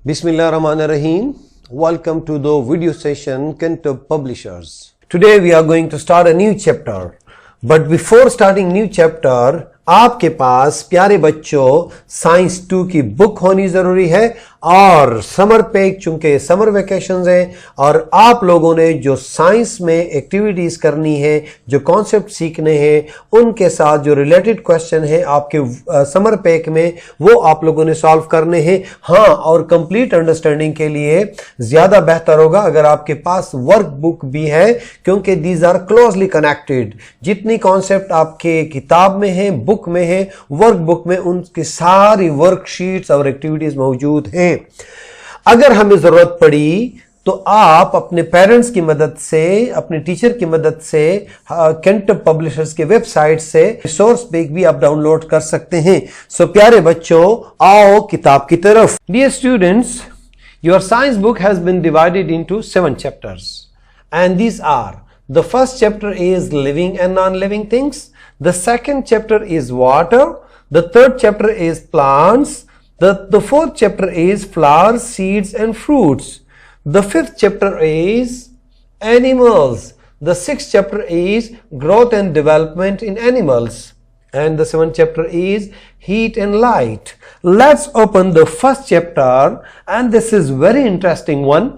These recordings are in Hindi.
Bismillahirrahmanirrahim. Welcome to the video session Kentub Publishers. Today we are going to start a new chapter. But before starting new chapter, आपके पास प्यारे बच्चों साइंस 2 की बुक होनी जरूरी है और समर पैक, चूंकि समर वेकेशंस हैं और आप लोगों ने जो साइंस में एक्टिविटीज करनी है, जो कॉन्सेप्ट सीखने हैं, उनके साथ जो रिलेटेड क्वेश्चन है आपके समर पैक में वो आप लोगों ने सॉल्व करने हैं। हाँ, और कंप्लीट अंडरस्टैंडिंग के लिए ज्यादा बेहतर होगा अगर आपके पास वर्क बुक भी है, क्योंकि दीज आर क्लोजली कनेक्टेड। जितनी कॉन्सेप्ट आपके किताब में है, बुक में है, वर्क बुक में उनकी सारी वर्कशीट्स और एक्टिविटीज मौजूद हैं। अगर हमें जरूरत पड़ी तो आप अपने पेरेंट्स की मदद से, अपने टीचर की मदद से केंटब पब्लिशर्स के वेबसाइट से रिसोर्स पैक भी आप डाउनलोड कर सकते हैं। सो प्यारे बच्चों, आओ किताब की तरफ। Dear students, your science book has been divided into 7 chapters and these are the first chapter is living and non-living things. The second chapter is water. The third chapter is plants. The fourth chapter is flowers, seeds and fruits. The fifth chapter is animals. The sixth chapter is growth and development in animals. And the seventh chapter is heat and light. Let's open the first chapter and this is very interesting one.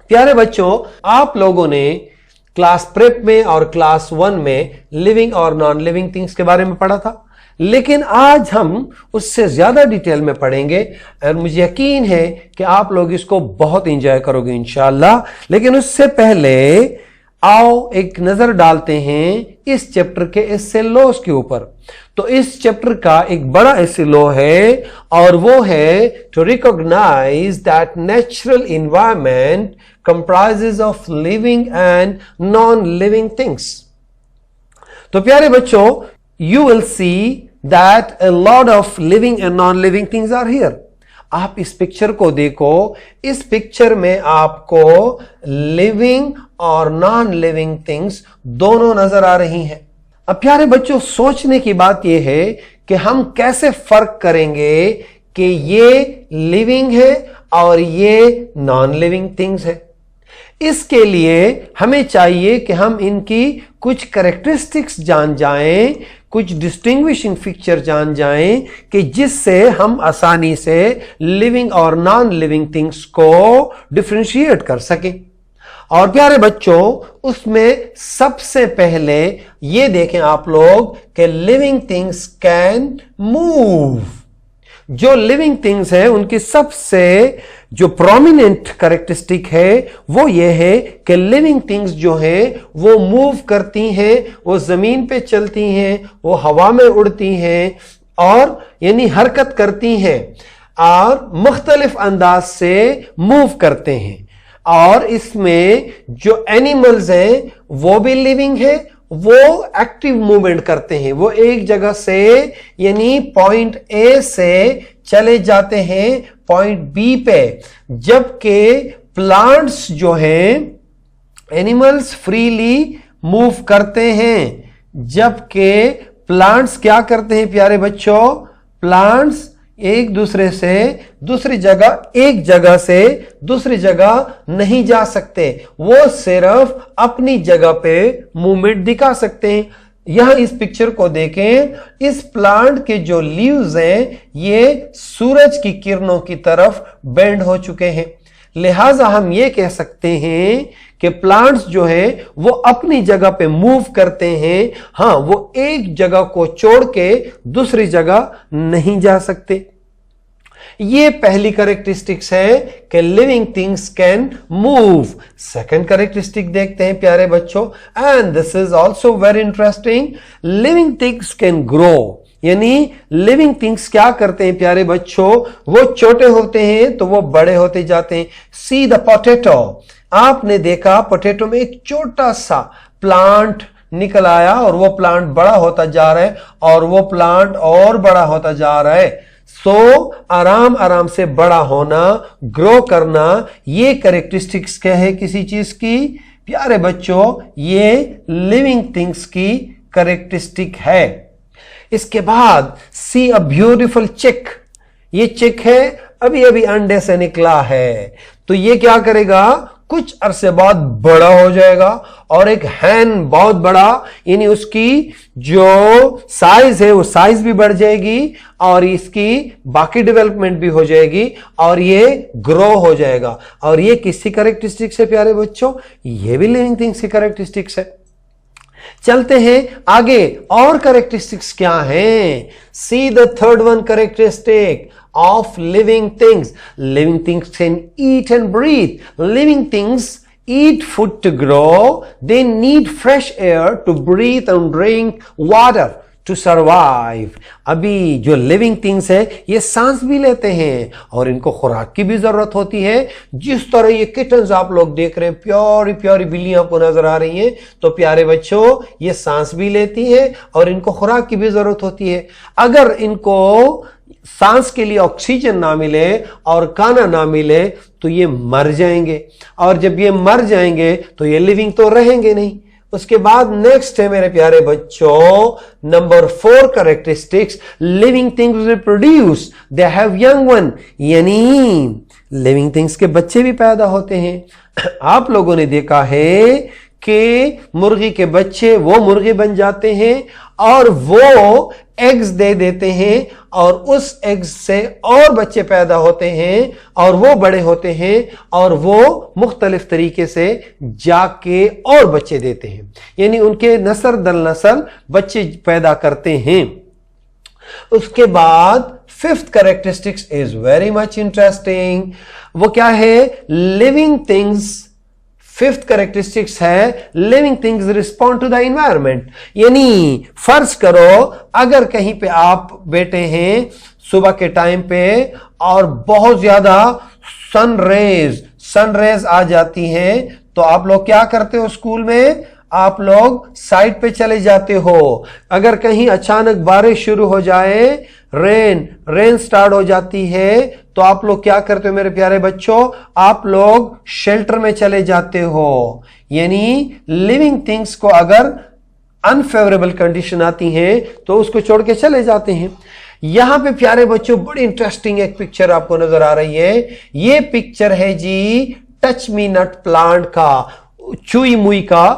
प्यारे बच्चों, आप लोगों ने क्लास प्रेप में और क्लास 1 में लिविंग और नॉन लिविंग थिंग्स के बारे में पढ़ा था, लेकिन आज हम उससे ज्यादा डिटेल में पढ़ेंगे और मुझे यकीन है कि आप लोग इसको बहुत एंजॉय करोगे इंशाल्लाह। लेकिन उससे पहले आओ एक नजर डालते हैं इस चैप्टर के एसे लॉस के ऊपर। तो इस चैप्टर का एक बड़ा एसे लॉ है और वो है to recognise that natural environment comprises of living and non-living things. तो प्यारे बच्चों, you will see that a lot of living and non-living things are here. आप इस पिक्चर को देखो, इस पिक्चर में आपको लिविंग और नॉन लिविंग थिंग्स दोनों नजर आ रही हैं। अब प्यारे बच्चों, सोचने की बात यह है कि हम कैसे फर्क करेंगे कि ये लिविंग है और ये नॉन लिविंग थिंग्स है। इसके लिए हमें चाहिए कि हम इनकी कुछ कैरेक्टरिस्टिक्स जान जाएं, कुछ डिस्टिंग्विशिंग फीचर जान जाएं कि जिससे हम आसानी से लिविंग और नॉन लिविंग थिंग्स को डिफरेंशिएट कर सकें। और प्यारे बच्चों, उसमें सबसे पहले ये देखें आप लोग कि लिविंग थिंग्स कैन मूव। जो लिविंग थिंग्स है उनकी सबसे जो प्रोमिनेंट कैरेक्टरिस्टिक है वो ये है कि लिविंग थिंग्स जो है वो मूव करती हैं, वो जमीन पे चलती हैं, वो हवा में उड़ती हैं और यानी हरकत करती हैं और मुख्तलिफ अंदाज से मूव करते हैं। और इसमें जो एनिमल्स हैं वो भी लिविंग है, वो एक्टिव मूवमेंट करते हैं, वो एक जगह से यानी पॉइंट ए से चले जाते हैं पॉइंट बी पे, जबकि प्लांट्स जो हैं, एनिमल्स फ्रीली मूव करते हैं। जबकि प्लांट्स क्या करते हैं प्यारे बच्चों? प्लांट्स एक दूसरे से दूसरी जगह, एक जगह से दूसरी जगह नहीं जा सकते, वो सिर्फ अपनी जगह पे मूवमेंट दिखा सकते हैं। यहां इस पिक्चर को देखें, इस प्लांट के जो लीव्स हैं ये सूरज की किरणों की तरफ बेंड हो चुके हैं, लिहाजा हम ये कह सकते हैं कि प्लांट्स जो है वो अपनी जगह पे मूव करते हैं। हां, वो एक जगह को छोड़ के दूसरी जगह नहीं जा सकते। ये पहली कैरेक्टरिस्टिक्स है कि living things can move. Second characteristic देखते हैं प्यारे बच्चों, and this is also very interesting, living things can grow. यानी लिविंग थिंग्स क्या करते हैं प्यारे बच्चों? वो छोटे होते हैं तो वो बड़े होते जाते हैं। सी द पोटैटो, आपने देखा पोटैटो में एक छोटा सा प्लांट निकल आया और वो प्लांट बड़ा होता जा रहा है और वो प्लांट और बड़ा होता जा रहा है। आराम आराम से बड़ा होना, ग्रो करना, ये कैरेक्टरिस्टिक्स क्या है किसी चीज की प्यारे बच्चों? ये लिविंग थिंग्स की कैरेक्टरिस्टिक है। इसके बाद सी अ ब्यूटीफुल चिक, ये चिक है अभी अभी अंडे से निकला है, तो ये क्या करेगा, कुछ अरसे बाद बड़ा हो जाएगा और एक हैन बहुत बड़ा, यानी उसकी जो साइज है वो साइज भी बढ़ जाएगी और इसकी बाकी डेवलपमेंट भी हो जाएगी और ये ग्रो हो जाएगा। और ये किसकी कैरेक्टरिस्टिक्स है प्यारे बच्चों, ये भी लिविंग थिंग्स की कैरेक्टरिस्टिक्स है। चलते हैं आगे, और कैरेक्टरिस्टिक्स क्या हैं। See the third one characteristic of living things. Living things can eat and breathe. Living things eat food to grow. They need fresh air to breathe and drink water to survive. अभी जो living things है ये सांस भी लेते हैं और इनको खुराक की भी जरूरत होती है। जिस तरह ये किटन्स आप लोग देख रहे हैं, प्यारी प्यारी बिल्लियां आपको नजर आ रही हैं, तो प्यारे बच्चों ये सांस भी लेती है और इनको खुराक की भी जरूरत होती है। अगर इनको सांस के लिए ऑक्सीजन ना मिले और खाना ना मिले तो ये मर जाएंगे, और जब ये मर जाएंगे तो ये लिविंग तो रहेंगे नहीं। उसके बाद नेक्स्ट है मेरे प्यारे बच्चों, number 4 characteristics, living things reproduce, they have young one, यानी लिविंग थिंग्स के बच्चे भी पैदा होते हैं। आप लोगों ने देखा है कि मुर्गी के बच्चे वो मुर्गी बन जाते हैं और वो एग्स दे देते हैं और उस एग्स से और बच्चे पैदा होते हैं और वो बड़े होते हैं और वो मुख्तलिफ तरीके से जाके और बच्चे देते हैं, यानी उनके नस्ल दर नस्ल बच्चे पैदा करते हैं। उसके बाद 5th characteristics is very much interesting. वो क्या है, लिविंग थिंग्स 5th कैरेक्टरिस्टिक्स है, living things respond to the environment. यानी फर्ज करो अगर कहीं पे आप बैठे हैं सुबह के टाइम पे और बहुत ज्यादा सनरेज आ जाती हैं, तो आप लोग क्या करते हो, स्कूल में आप लोग साइड पे चले जाते हो। अगर कहीं अचानक बारिश शुरू हो जाए, रेन स्टार्ट हो जाती है, तो आप लोग क्या करते हो मेरे प्यारे बच्चों, आप लोग शेल्टर में चले जाते हो। यानी लिविंग थिंग्स को अगर अनफेवरेबल कंडीशन आती है तो उसको छोड़ के चले जाते हैं। यहां पे प्यारे बच्चों बड़ी इंटरेस्टिंग एक पिक्चर आपको नजर आ रही है। ये पिक्चर है जी टच मी नॉट प्लांट का, चुई मुई का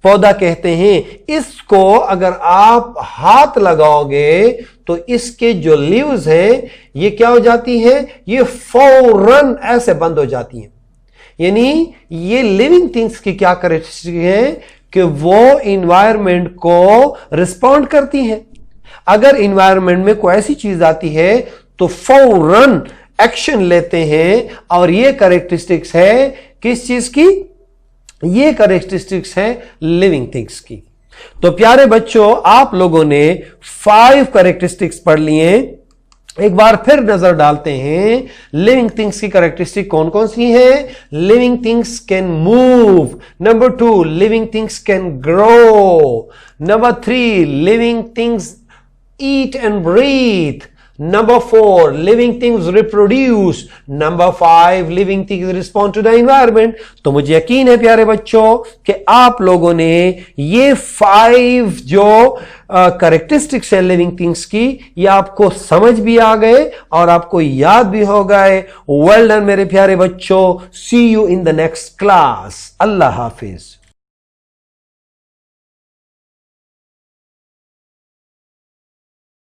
पौधा कहते हैं। इसको अगर आप हाथ लगाओगे तो इसके जो लीव्स हैं ये क्या हो जाती है, ये फौरन ऐसे बंद हो जाती हैं। यानी ये लिविंग थिंग्स की क्या कैरेक्टरिस्टिक है कि वो इन्वायरमेंट को रिस्पॉन्ड करती हैं। अगर इन्वायरमेंट में कोई ऐसी चीज आती है तो फौरन एक्शन लेते हैं, और ये कैरेक्टरिस्टिक्स है किस चीज की, ये कैरेक्टरिस्टिक्स है लिविंग थिंग्स की। तो प्यारे बच्चों आप लोगों ने 5 कैरेक्टरिस्टिक्स पढ़ लिए, एक बार फिर नजर डालते हैं लिविंग थिंग्स की कैरेक्टरिस्टिक कौन कौन सी है। Living things can move. Number 2, living things can grow. Number 3, living things eat and breathe. Number 4, living things reproduce. Number 5, living things respond to the environment. तो मुझे यकीन है प्यारे बच्चों कि आप लोगों ने ये 5 जो कैरेक्टरिस्टिक्स है लिविंग थिंग्स की, ये आपको समझ भी आ गए और आपको याद भी हो गए। वेल डन मेरे प्यारे बच्चों। See you in the next class. Allah Hafiz.